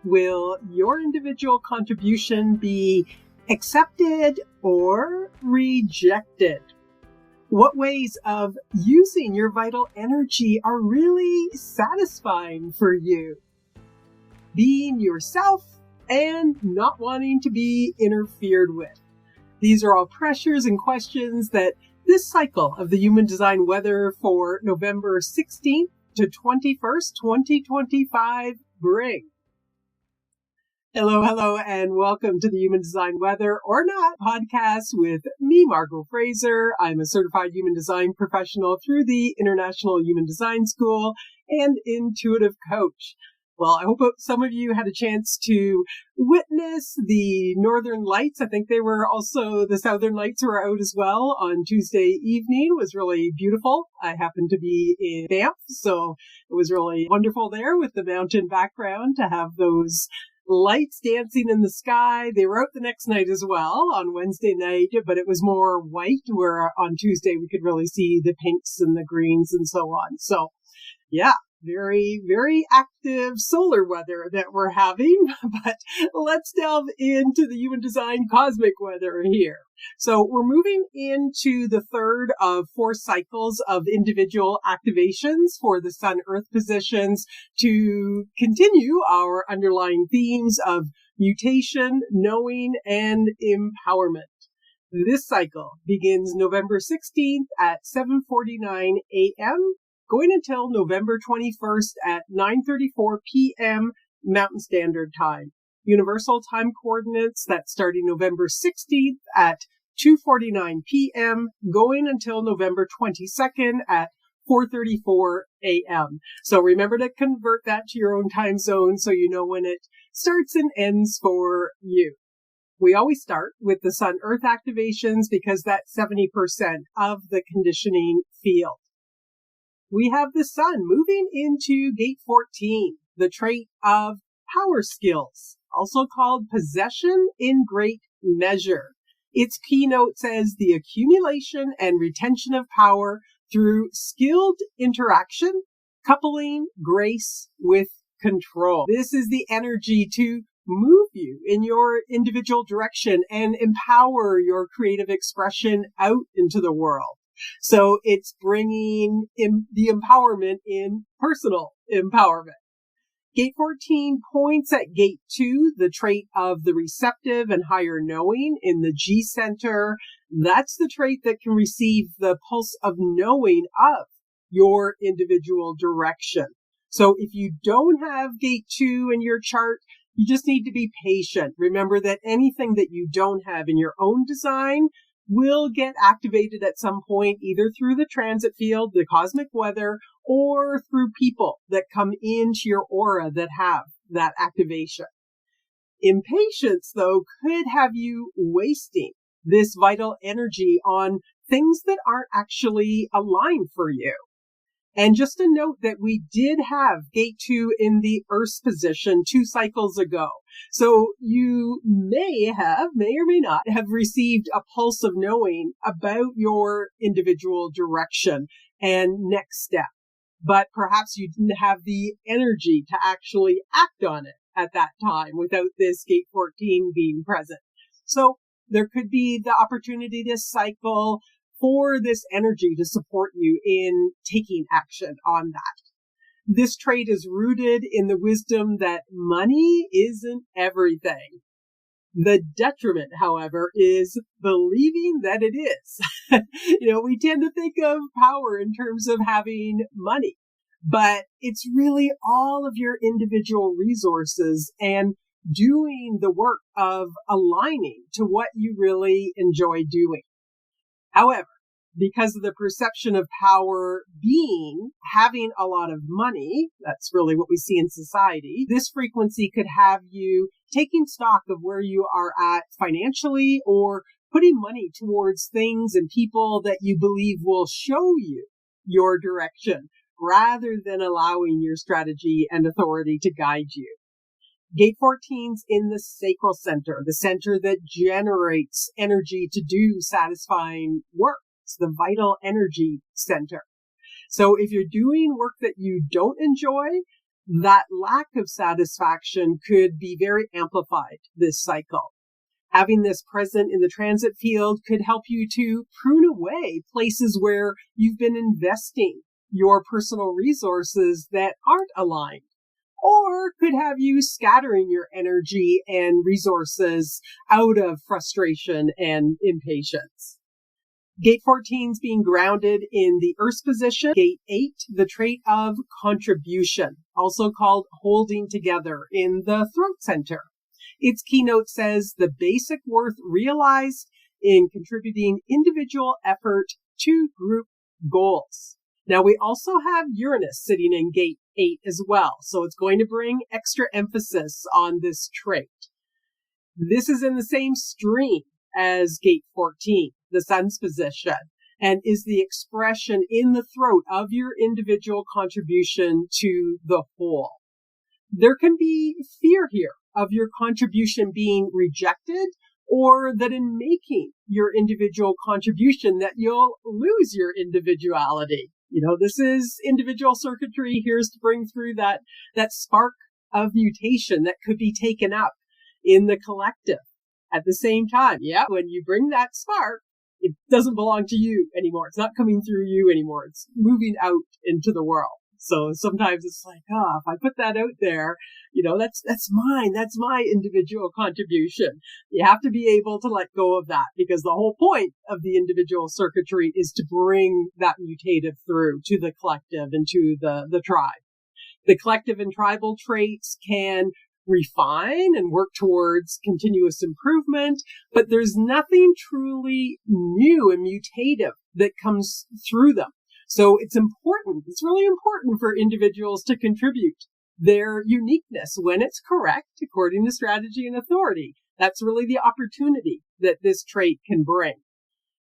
Will your individual contribution be accepted or rejected? What ways of using your vital energy are really satisfying for you? Being yourself and not wanting to be interfered with. These are all pressures and questions that this cycle of the Human Design Weather for November 16th to 21st, 2025 bring. Hello, and welcome to the Human Design Weather or Not podcast with me, Margot Fraser. I'm a certified human design professional through the International Human Design School and intuitive coach. Well, I hope some of you had a chance to witness the Northern Lights. I think the Southern Lights were out as well on Tuesday evening. It was really beautiful. I happened to be in Banff, so it was really wonderful there with the mountain background to have those lights dancing in the sky. They were out the next night as well on Wednesday night, but it was more white, where on Tuesday we could really see the pinks and the greens and so on. So yeah, very, very active solar weather that we're having, but let's delve into the human design cosmic weather here. So we're moving into the third of 4 cycles of individual activations for the Sun-Earth positions to continue our underlying themes of mutation, knowing, and empowerment. This cycle begins November 16th at 7:49 a.m., going until November 21st at 9:34 p.m. Mountain Standard Time. Universal time coordinates, that's starting November 16th at 2:49 p.m., going until November 22nd at 4:34 a.m. So remember to convert that to your own time zone so you know when it starts and ends for you. We always start with the Sun-Earth activations because that's 70% of the conditioning field. We have the Sun moving into Gate 14, the trait of power skills, also called possession in great measure. Its keynote says the accumulation and retention of power through skilled interaction, coupling grace with control. This is the energy to move you in your individual direction and empower your creative expression out into the world. So it's bringing in the empowerment in personal empowerment. Gate 14 points at Gate 2, the trait of the receptive and higher knowing in the G center. That's the trait that can receive the pulse of knowing of your individual direction. So if you don't have Gate 2 in your chart, you just need to be patient. Remember that anything that you don't have in your own design will get activated at some point, either through the transit field, the cosmic weather, or through people that come into your aura that have that activation. Impatience, though, could have you wasting this vital energy on things that aren't actually aligned for you. And just a note that we did have Gate 2 in the Earth's position 2 cycles ago. So you may or may not have received a pulse of knowing about your individual direction and next step. But perhaps you didn't have the energy to actually act on it at that time without this Gate 14 being present. So there could be the opportunity to cycle for this energy to support you in taking action on that. This trait is rooted in the wisdom that money isn't everything. The detriment, however, is believing that it is. We tend to think of power in terms of having money, but it's really all of your individual resources and doing the work of aligning to what you really enjoy doing. However, because of the perception of power being having a lot of money, that's really what we see in society, this frequency could have you taking stock of where you are at financially or putting money towards things and people that you believe will show you your direction rather than allowing your strategy and authority to guide you. Gate 14's in the sacral center, the center that generates energy to do satisfying work. It's the vital energy center. So if you're doing work that you don't enjoy, That lack of satisfaction could be very amplified this cycle. Having this present in the transit field could help you to prune away places where you've been investing your personal resources that aren't aligned, or could have you scattering your energy and resources out of frustration and impatience. Gate 14 is being grounded in the Earth's position. Gate 8, the trait of contribution, also called holding together in the throat center. Its keynote says the basic worth realized in contributing individual effort to group goals. Now, we also have Uranus sitting in gate 8 as well, so it's going to bring extra emphasis on this trait. This is in the same stream as gate 14, the sun's position, and is the expression in the throat of your individual contribution to the whole. There can be fear here of your contribution being rejected, or that in making your individual contribution that you'll lose your individuality. This is individual circuitry. Here's to bring through that spark of mutation that could be taken up in the collective. At the same time, when you bring that spark, it doesn't belong to you anymore. It's not coming through you anymore. It's moving out into the world. So sometimes it's like, if I put that out there, that's mine. That's my individual contribution. You have to be able to let go of that, because the whole point of the individual circuitry is to bring that mutative through to the collective and to the tribe. The collective and tribal traits can refine and work towards continuous improvement, but there's nothing truly new and mutative that comes through them. So it's really important for individuals to contribute their uniqueness when it's correct, according to strategy and authority. That's really the opportunity that this trait can bring.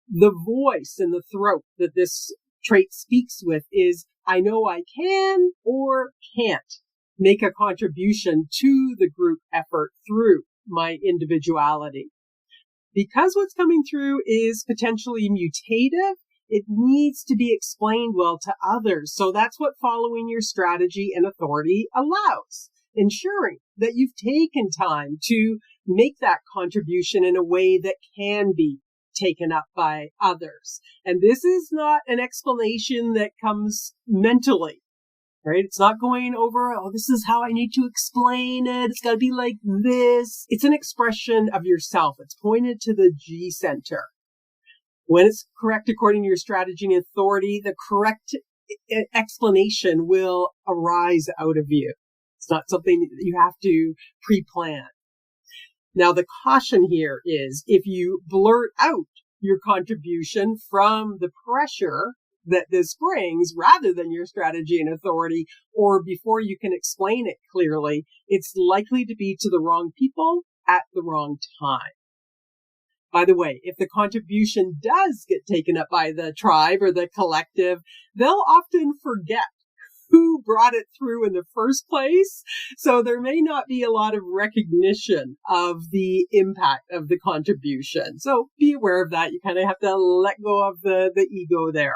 The voice in the throat that this trait speaks with is, I know I can or can't make a contribution to the group effort through my individuality. Because what's coming through is potentially mutative, it needs to be explained well to others. So that's what following your strategy and authority allows, ensuring that you've taken time to make that contribution in a way that can be taken up by others. And this is not an explanation that comes mentally, right? It's not going over, this is how I need to explain it. It's got to be like this. It's an expression of yourself. It's pointed to the G center. When it's correct according to your strategy and authority, the correct explanation will arise out of you. It's not something that you have to pre-plan. Now, the caution here is if you blurt out your contribution from the pressure that this brings, rather than your strategy and authority, or before you can explain it clearly, it's likely to be to the wrong people at the wrong time. By the way, if the contribution does get taken up by the tribe or the collective, they'll often forget who brought it through in the first place. So there may not be a lot of recognition of the impact of the contribution. So be aware of that. You kind of have to let go of the ego there.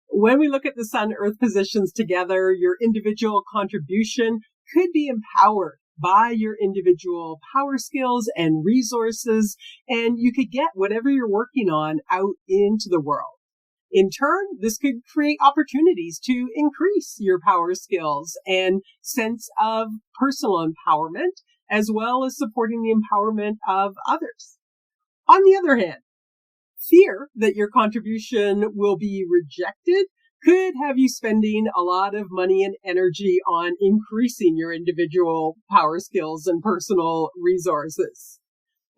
When we look at the Sun-Earth positions together, your individual contribution could be empowered by your individual power skills and resources, and you could get whatever you're working on out into the world. In turn, this could create opportunities to increase your power skills and sense of personal empowerment, as well as supporting the empowerment of others. On the other hand, fear that your contribution will be rejected could have you spending a lot of money and energy on increasing your individual power skills and personal resources.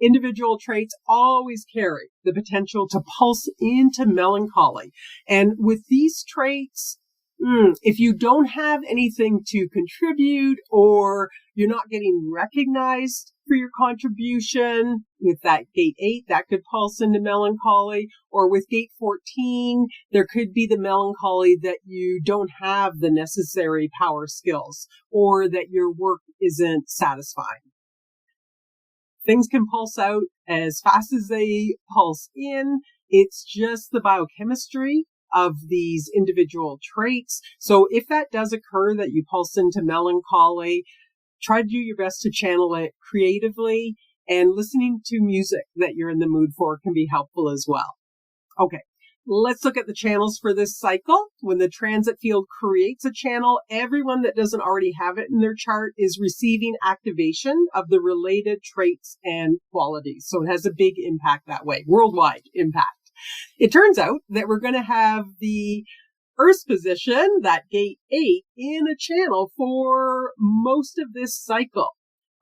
Individual traits always carry the potential to pulse into melancholy. And with these traits, if you don't have anything to contribute, or you're not getting recognized for your contribution, with that gate 8, that could pulse into melancholy. Or with gate 14, there could be the melancholy that you don't have the necessary power skills, or that your work isn't satisfying. Things can pulse out as fast as they pulse in. It's just the biochemistry of these individual traits. So if that does occur, that you pulse into melancholy, try to do your best to channel it creatively, and listening to music that you're in the mood for can be helpful as well. Okay, let's look at the channels for this cycle. When the transit field creates a channel, everyone that doesn't already have it in their chart is receiving activation of the related traits and qualities. So it has a big impact that way, worldwide impact. It turns out that we're going to have the Earth's position, that gate 8, in a channel for most of this cycle.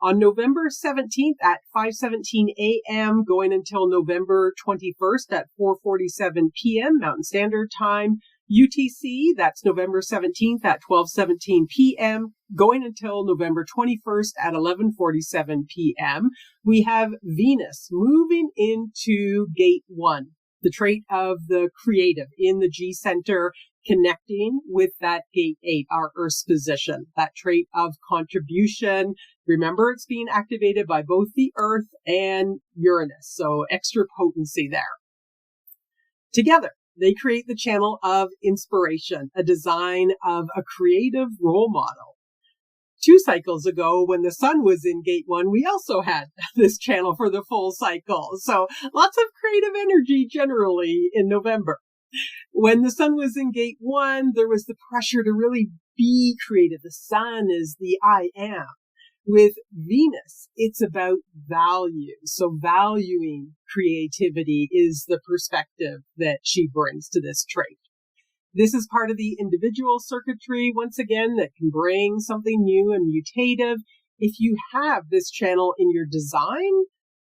On November 17th at 5:17 a.m., going until November 21st at 4:47 p.m. Mountain Standard Time, UTC, that's November 17th at 12:17 p.m., going until November 21st at 11:47 p.m., we have Venus moving into gate 1, the trait of the creative in the G center, connecting with that gate 8, our Earth's position, that trait of contribution. Remember, it's being activated by both the Earth and Uranus, so extra potency there. Together, they create the channel of inspiration, a design of a creative role model. 2 cycles ago, when the sun was in gate 1, we also had this channel for the full cycle. So lots of creative energy generally in November. When the sun was in gate 1, there was the pressure to really be creative. The sun is the I am. With Venus, it's about value. So valuing creativity is the perspective that she brings to this trait. This is part of the individual circuitry, once again, that can bring something new and mutative. If you have this channel in your design,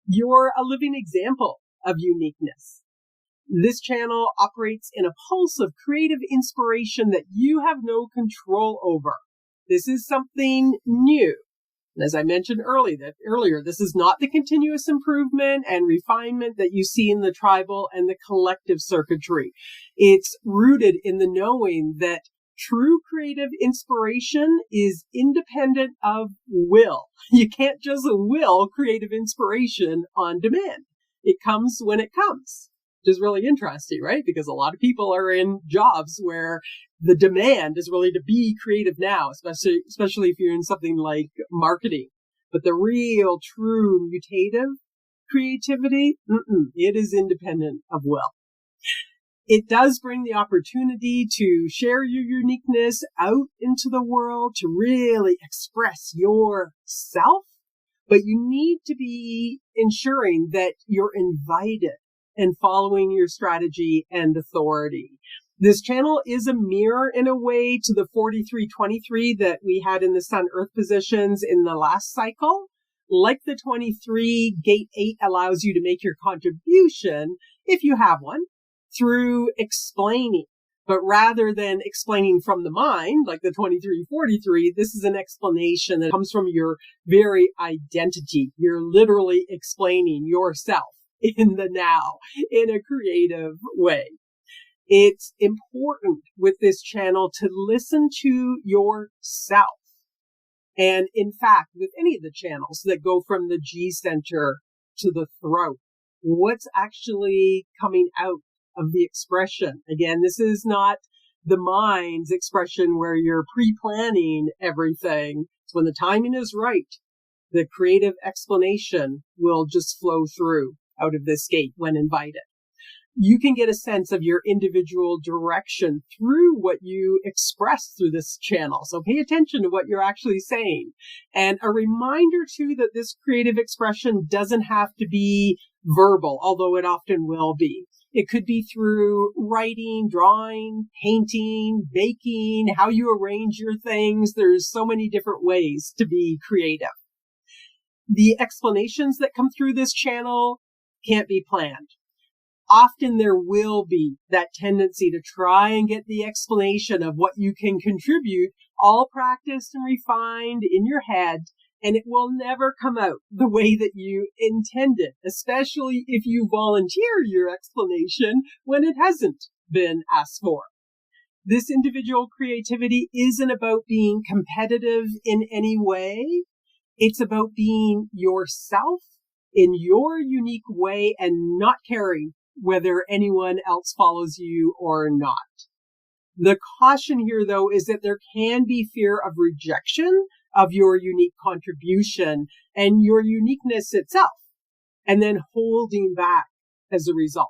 you're a living example of uniqueness. This channel operates in a pulse of creative inspiration that you have no control over. This is something new. And as I mentioned earlier, this is not the continuous improvement and refinement that you see in the tribal and the collective circuitry. It's rooted in the knowing that true creative inspiration is independent of will. You can't just will creative inspiration on demand. It comes when it comes, which is really interesting, right? Because a lot of people are in jobs where the demand is really to be creative now, especially if you're in something like marketing. But the real, true, mutative creativity, it is independent of will. It does bring the opportunity to share your uniqueness out into the world, to really express yourself. But you need to be ensuring that you're invited and following your strategy and authority. This channel is a mirror in a way to the 43-23 that we had in the Sun-Earth positions in the last cycle. Like the 23, gate 8 allows you to make your contribution, if you have one, through explaining. But rather than explaining from the mind, like the 23-43, this is an explanation that comes from your very identity. You're literally explaining yourself in the now, in a creative way. It's important with this channel to listen to yourself. And in fact, with any of the channels that go from the G center to the throat, what's actually coming out of the expression? Again, this is not the mind's expression where you're pre-planning everything. It's when the timing is right, the creative explanation will just flow through out of this gate when invited. You can get a sense of your individual direction through what you express through this channel. So pay attention to what you're actually saying. And a reminder too that this creative expression doesn't have to be verbal, although it often will be. It could be through writing, drawing, painting, baking, how you arrange your things. There's so many different ways to be creative. The explanations that come through this channel can't be planned. Often there will be that tendency to try and get the explanation of what you can contribute, all practiced and refined in your head, and it will never come out the way that you intended, especially if you volunteer your explanation when it hasn't been asked for. This individual creativity isn't about being competitive in any way. It's about being yourself in your unique way and not caring whether anyone else follows you or not. The caution here, though, is that there can be fear of rejection of your unique contribution and your uniqueness itself, and then holding back as a result.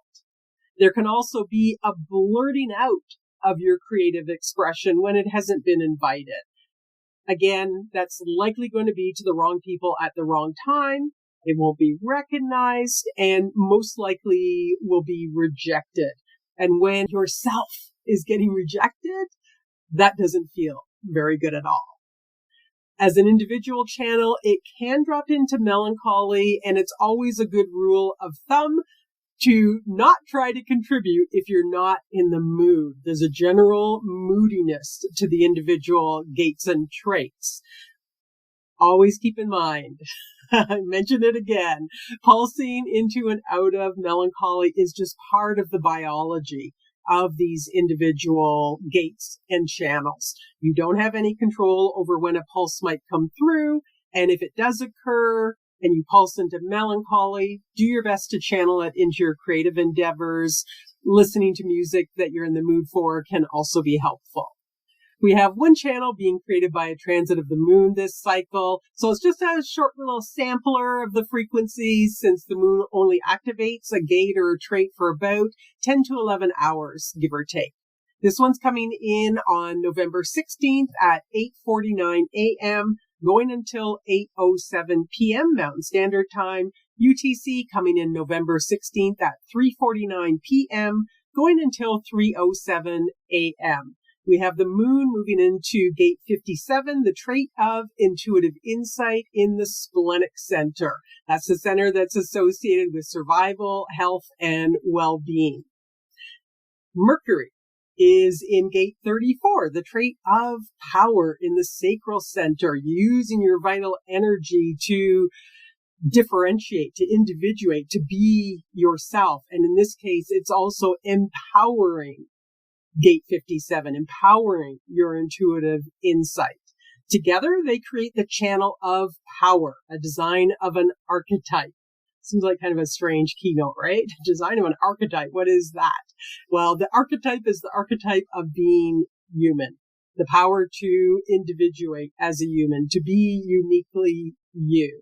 There can also be a blurting out of your creative expression when it hasn't been invited. Again, that's likely going to be to the wrong people at the wrong time. It won't be recognized and most likely will be rejected. And when yourself is getting rejected, that doesn't feel very good at all. As an individual channel, it can drop into melancholy, and it's always a good rule of thumb to not try to contribute if you're not in the mood. There's a general moodiness to the individual gates and traits. Always keep in mind, I mentioned it again, pulsing into and out of melancholy is just part of the biology of these individual gates and channels. You don't have any control over when a pulse might come through, and if it does occur, and you pulse into melancholy, do your best to channel it into your creative endeavors. Listening to music that you're in the mood for can also be helpful. We have one channel being created by a transit of the moon this cycle. So it's just a short little sampler of the frequencies, since the moon only activates a gate or a trait for about 10 to 11 hours, give or take. This one's coming in on November 16th at 8:49 a.m., going until 8:07 p.m. Mountain Standard Time. UTC coming in November 16th at 3:49 p.m., going until 3:07 a.m. We have the moon moving into gate 57, the trait of intuitive insight in the splenic center. That's the center that's associated with survival, health, and well-being. Mercury is in gate 34, the trait of power in the sacral center, using your vital energy to differentiate, to individuate, to be yourself. And in this case, it's also empowering gate 57, empowering your intuitive insight. Together, they create the channel of power, a design of an archetype. Seems like kind of a strange keynote, right? Design of an archetype. What is that? Well, the archetype is the archetype of being human, the power to individuate as a human, to be uniquely you.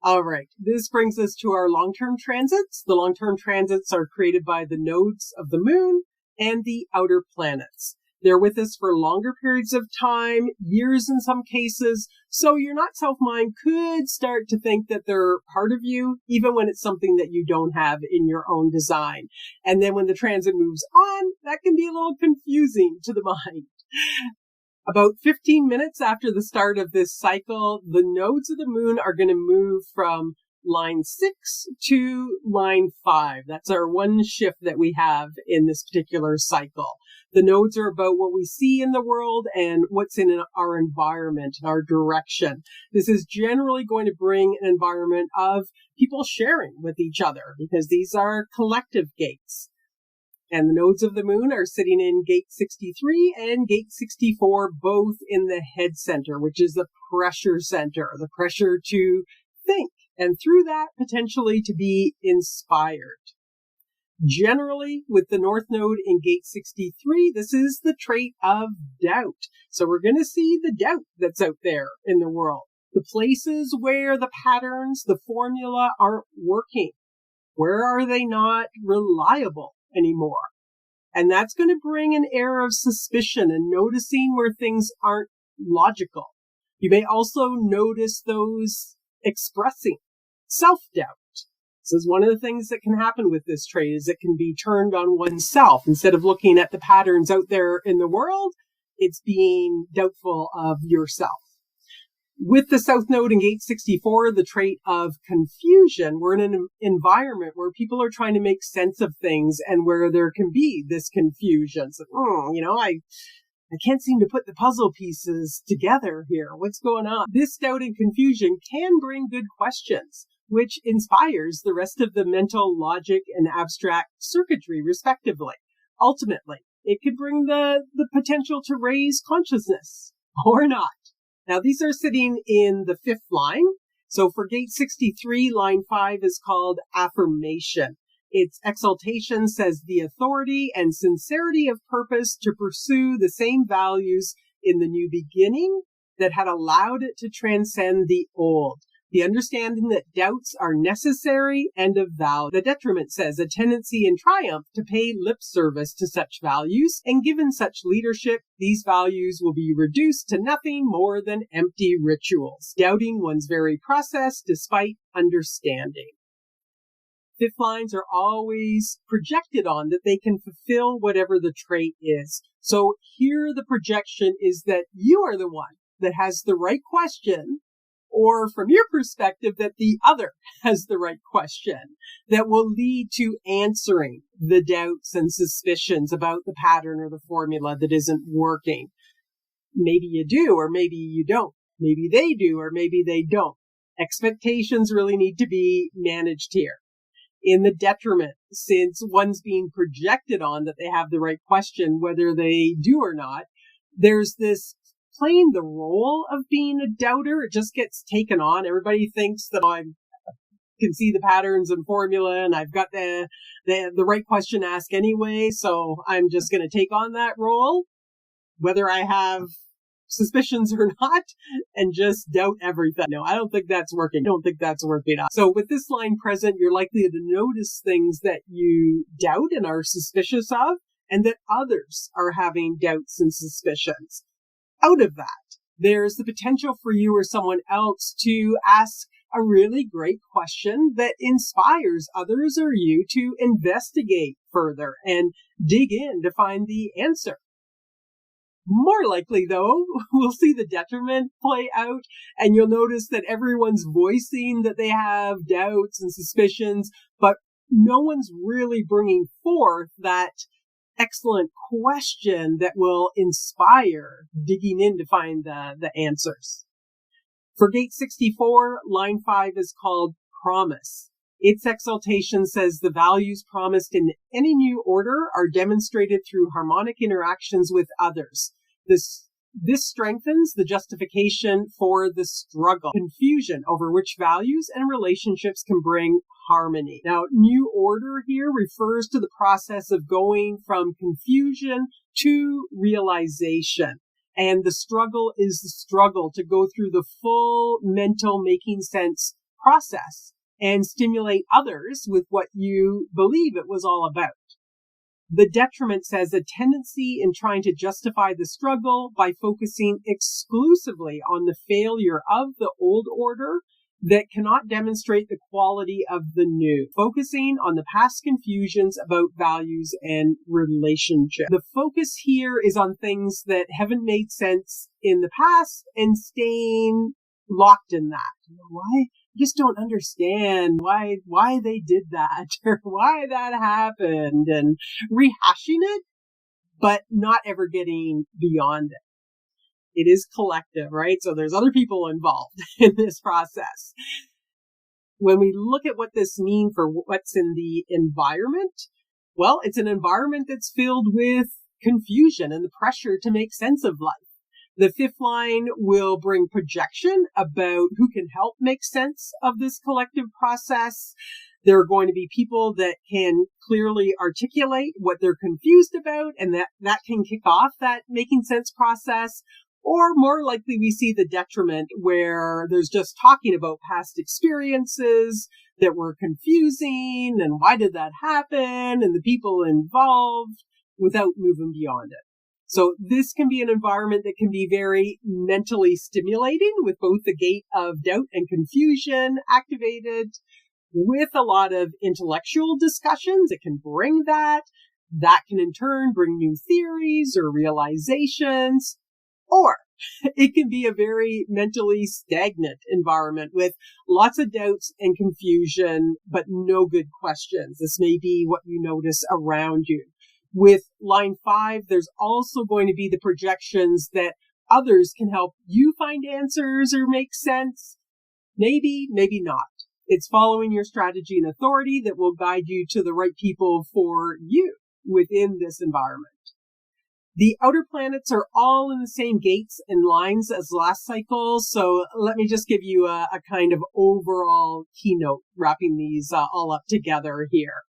All right. This brings us to our long-term transits. The long-term transits are created by the nodes of the moon and the outer planets. They're with us for longer periods of time, years in some cases. So your not self mind could start to think that they're part of you, even when it's something that you don't have in your own design. And then when the transit moves on, that can be a little confusing to the mind. About 15 minutes after the start of this cycle, the nodes of the moon are going to move from line 6 to line 5. That's our one shift that we have in this particular cycle. The nodes are about what we see in the world and what's in our environment, our direction. This is generally going to bring an environment of people sharing with each other, because these are collective gates. And the nodes of the moon are sitting in gate 63 and gate 64, both in the head center, which is the pressure center, the pressure to think, and through that, potentially to be inspired. Generally, with the north node in gate 63, this is the trait of doubt. So we're going to see the doubt that's out there in the world. The places where the patterns, the formula aren't working. Where are they not reliable anymore? And that's going to bring an air of suspicion and noticing where things aren't logical. You may also notice those expressing self-doubt. This is one of the things that can happen with this trait, is it can be turned on oneself. Instead of looking at the patterns out there in the world, it's being doubtful of yourself. With the south node in gate 64, the trait of confusion, we're in an environment where people are trying to make sense of things and where there can be this confusion. So, I can't seem to put the puzzle pieces together here. What's going on? This doubt and confusion can bring good questions, which inspires the rest of the mental logic and abstract circuitry, respectively. Ultimately, it could bring the potential to raise consciousness or not. Now, these are sitting in the 5th line. So for gate 63, line 5 is called affirmation. Its exaltation says the authority and sincerity of purpose to pursue the same values in the new beginning that had allowed it to transcend the old. The understanding that doubts are necessary and of value. The detriment says a tendency in triumph to pay lip service to such values, and given such leadership, these values will be reduced to nothing more than empty rituals, doubting one's very process despite understanding. Fifth lines are always projected on that they can fulfill whatever the trait is. So here the projection is that you are the one that has the right question, or from your perspective, that the other has the right question that will lead to answering the doubts and suspicions about the pattern or the formula that isn't working. Maybe you do, or maybe you don't. Maybe they do, or maybe they don't. Expectations really need to be managed here. In the detriment, since one's being projected on that they have the right question, whether they do or not, there's this playing the role of being a doubter. It just gets taken on. Everybody thinks that I can see the patterns and formula and I've got the right question to ask anyway. So I'm just going to take on that role, whether I have suspicions or not, and just doubt everything. No, I don't think that's working. I don't think that's working out. So with this line present, you're likely to notice things that you doubt and are suspicious of, and that others are having doubts and suspicions. Out of that, there's the potential for you or someone else to ask a really great question that inspires others or you to investigate further and dig in to find the answer. More likely, though, we'll see the detriment play out, and you'll notice that everyone's voicing that they have doubts and suspicions, but no one's really bringing forth that excellent question that will inspire digging in to find the answers. For gate 64, line 5 is called promise. Its exaltation says the values promised in any new order are demonstrated through harmonic interactions with others. This strengthens the justification for the struggle, confusion over which values and relationships can bring harmony. Now, new order here refers to the process of going from confusion to realization. And the struggle is the struggle to go through the full mental making sense process and stimulate others with what you believe it was all about. The detriment says a tendency in trying to justify the struggle by focusing exclusively on the failure of the old order that cannot demonstrate the quality of the new, focusing on the past confusions about values and relationships. The focus here is on things that haven't made sense in the past and staying locked in that. Why? I just don't understand why they did that or why that happened, and rehashing it, but not ever getting beyond it. It is collective, right? So there's other people involved in this process. When we look at what this means for what's in the environment, well, it's an environment that's filled with confusion and the pressure to make sense of life. The fifth line will bring projection about who can help make sense of this collective process. There are going to be people that can clearly articulate what they're confused about, and that can kick off that making sense process. Or more likely, we see the detriment where there's just talking about past experiences that were confusing and why did that happen and the people involved without moving beyond it. So this can be an environment that can be very mentally stimulating with both the gate of doubt and confusion activated, with a lot of intellectual discussions. It can bring that. That can in turn bring new theories or realizations. Or it can be a very mentally stagnant environment with lots of doubts and confusion, but no good questions. This may be what you notice around you. With line 5, there's also going to be the projections that others can help you find answers or make sense. Maybe, maybe not. It's following your strategy and authority that will guide you to the right people for you within this environment. The outer planets are all in the same gates and lines as last cycle, so let me just give you a kind of overall keynote, wrapping these all up together here.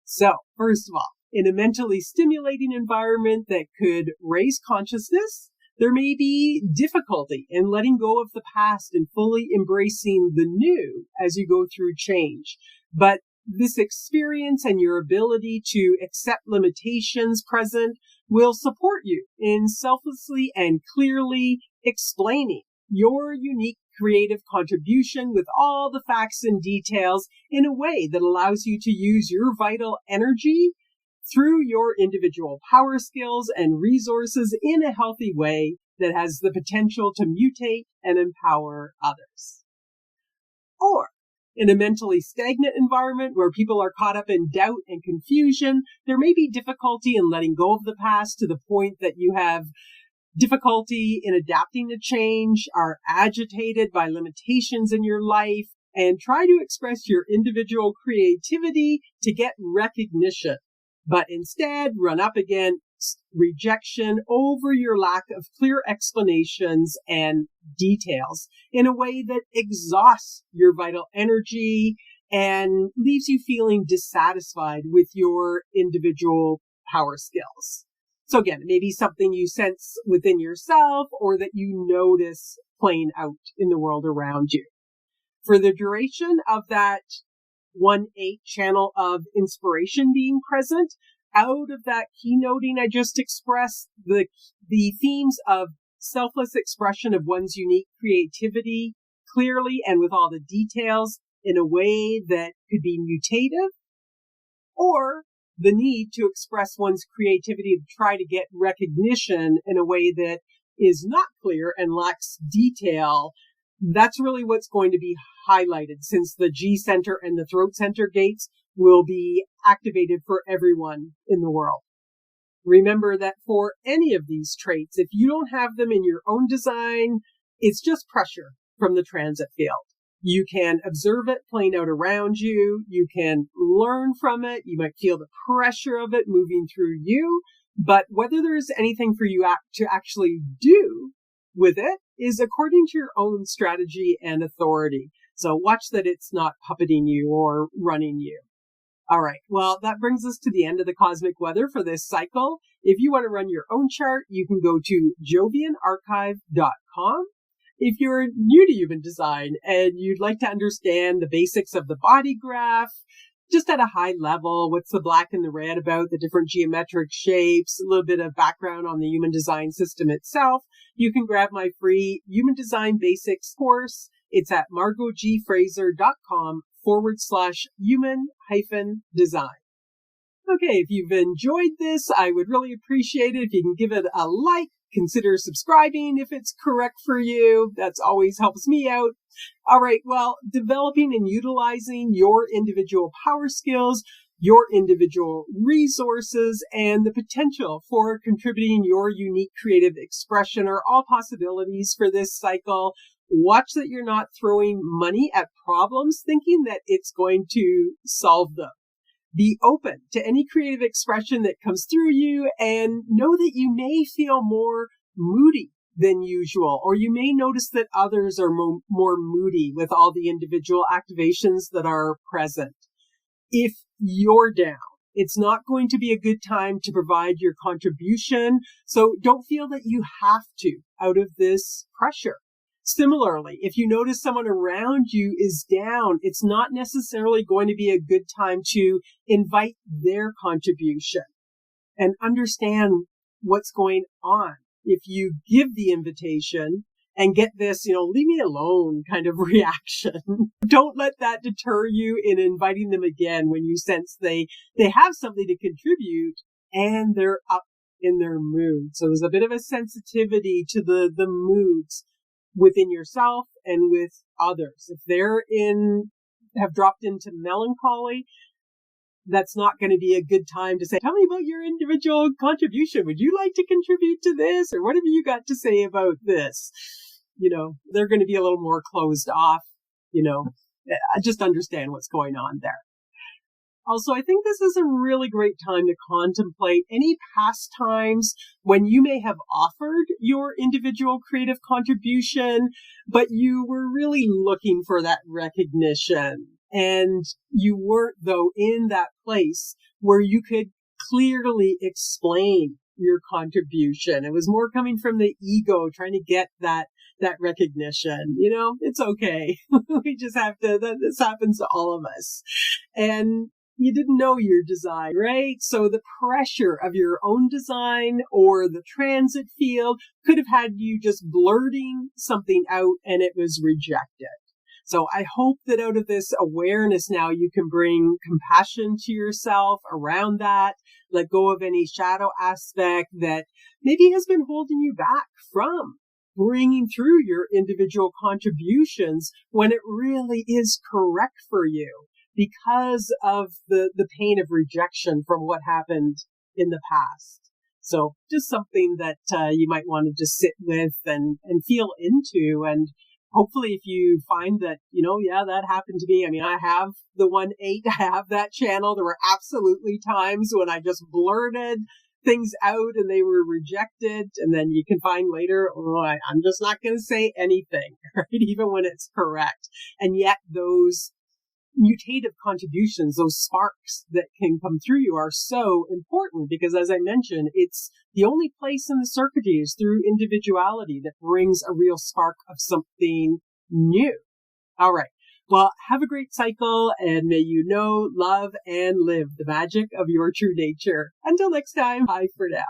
So, first of all, in a mentally stimulating environment that could raise consciousness, there may be difficulty in letting go of the past and fully embracing the new as you go through change. But this experience and your ability to accept limitations present will support you in selflessly and clearly explaining your unique creative contribution with all the facts and details in a way that allows you to use your vital energy through your individual power skills and resources in a healthy way that has the potential to mutate and empower others. Or in a mentally stagnant environment where people are caught up in doubt and confusion, there may be difficulty in letting go of the past to the point that you have difficulty in adapting to change, are agitated by limitations in your life, and try to express your individual creativity to get recognition, but instead run up against rejection over your lack of clear explanations and details in a way that exhausts your vital energy and leaves you feeling dissatisfied with your individual power skills. So again, it may be something you sense within yourself or that you notice playing out in the world around you. For the duration of that 1/8 channel of inspiration being present, out of that keynoting I just expressed, the themes of selfless expression of one's unique creativity clearly and with all the details in a way that could be mutative, or the need to express one's creativity to try to get recognition in a way that is not clear and lacks detail. That's really what's going to be highlighted, since the G center and the throat center gates will be activated for everyone in the world. Remember that for any of these traits, if you don't have them in your own design, it's just pressure from the transit field. You can observe it playing out around you. You can learn from it. You might feel the pressure of it moving through you. But whether there's anything for you to actually do with it is according to your own strategy and authority. So watch that it's not puppeting you or running you. All right. Well, that brings us to the end of the cosmic weather for this cycle. If you want to run your own chart, you can go to jovianarchive.com. If you're new to human design and you'd like to understand the basics of the body graph, just at a high level, what's the black and the red about, the different geometric shapes, a little bit of background on the human design system itself, you can grab my free Human Design Basics course. It's at margotgfraser.com/human-design. Okay, if you've enjoyed this, I would really appreciate it if you can give it a like. Consider subscribing if it's correct for you. That's always helps me out. All right. Well, developing and utilizing your individual power skills, your individual resources, and the potential for contributing your unique creative expression are all possibilities for this cycle. Watch that you're not throwing money at problems thinking that it's going to solve them. Be open to any creative expression that comes through you, and know that you may feel more moody than usual, or you may notice that others are more moody with all the individual activations that are present. If you're down, it's not going to be a good time to provide your contribution, so don't feel that you have to out of this pressure. Similarly, if you notice someone around you is down, it's not necessarily going to be a good time to invite their contribution and understand what's going on. If you give the invitation and get this, leave me alone kind of reaction, don't let that deter you in inviting them again when you sense they have something to contribute and they're up in their mood. So there's a bit of a sensitivity to the moods within yourself and with others. If they're have dropped into melancholy, that's not going to be a good time to say, tell me about your individual contribution. Would you like to contribute to this? Or what have you got to say about this? They're going to be a little more closed off, just understand what's going on there. Also, I think this is a really great time to contemplate any past times when you may have offered your individual creative contribution, but you were really looking for that recognition. And you weren't, though, in that place where you could clearly explain your contribution. It was more coming from the ego, trying to get that recognition. It's okay. We just have to, this happens to all of us. And you didn't know your design, right? So the pressure of your own design or the transit field could have had you just blurting something out and it was rejected. So I hope that out of this awareness now, you can bring compassion to yourself around that, let go of any shadow aspect that maybe has been holding you back from bringing through your individual contributions when it really is correct for you because of the pain of rejection from what happened in the past. So just something that you might want to just sit with and feel into. And hopefully if you find that, that happened to me. I mean, I have the 1-8, I have that channel. There were absolutely times when I just blurted things out and they were rejected. And then you can find later, I'm just not going to say anything, right? Even when it's correct. And yet those mutative contributions, those sparks that can come through you are so important because, as I mentioned, it's the only place in the circuitry is through individuality that brings a real spark of something new. All right. Well, have a great cycle and may you know, love, and live the magic of your true nature. Until next time, bye for now.